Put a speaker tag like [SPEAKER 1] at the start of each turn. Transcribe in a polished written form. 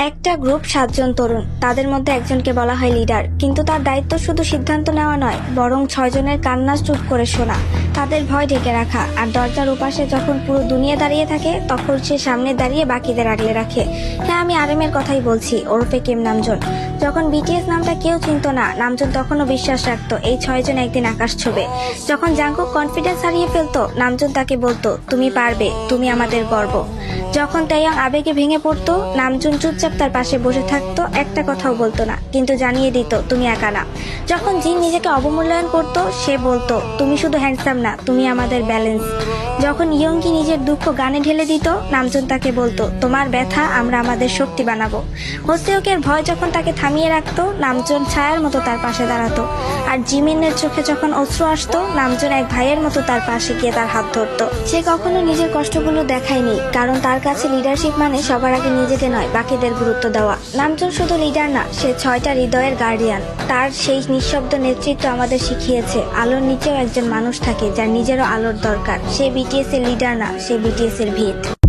[SPEAKER 1] একটা গ্রুপ 7 জন তরুণ, তাদের মধ্যে একজনকে বলা হয় লিডার, কিন্তু তার দায়িত্ব শুধু সিদ্ধান্ত নেওয়া নয়, বরং 6 জনের কান্না চুপ করে শোনা, তাদের ভয় ঢেকে রাখা, আর দরজার ওপাশে যখন পুরো দুনিয়া দাঁড়িয়ে থাকে তখন সে সামনে দাঁড়িয়ে বাকিদের আগলে রাখে। হ্যাঁ, আমি আরএমের কথাই বলছি, ওরফে কিম নামজুন। যখন বিটিএস নামটা কেউ চিনত না, নামজুন তখনও বিশ্বাস রাখতো এই 6 জন একদিন আকাশ ছোঁবে। যখন জাঙ্কুক কনফিডেন্স হারিয়ে ফেলতো, নামজুন তাকে বলতো, তুমি পারবে, তুমি আমাদের গর্ব। যখন তাইয়াং আবেগে ভেঙে পড়তো, নামজুন চুপচাপ তার পাশে বসে থাকতো, একটা কথাও বলতো না, কিন্তু জানিয়ে দিত তুমি একা না। যখন জিন নিজেকে অবমূল্যায়ন করতো, সে বলতো তুমি শুধু হ্যান্ডসাম না, তুমি আমাদের ব্যালেন্স। যখন ইয়ঙ্গি নিজের দুঃখ গানে ঢেলে দিত, নামজুন তাকে বলতো তোমার ব্যথা আমরা আমাদের শক্তি বানাবো। হোসেওকের ভয় যখন তাকে থামিয়ে রাখতো, নামজুন ছায়ার মতো তার পাশে দাঁড়াতো। আর জিমিনের চোখে যখন অশ্রু আসতো, নামজুন এক ভাইয়ের মতো তার পাশে গিয়ে তার হাত ধরতো। সে কখনো নিজের কষ্টগুলো দেখায়নি, কারণ তার কাছে লিডারশিপ মানে সবার আগে নিজেকে নয়, বাকিদের গুরুত্ব দেওয়া। নামজুন শুধু লিডার না, সে 6টা হৃদয়ের গার্ডিয়ান। তার সেই নিঃশব্দ নেতৃত্ব আমাদের শিখিয়েছে আলোর নিচেও একজন মানুষ থাকে যার নিজেরও আলোর দরকার। সে বিটিএস এর লিডার না, সে বিটিএস এর ভিত।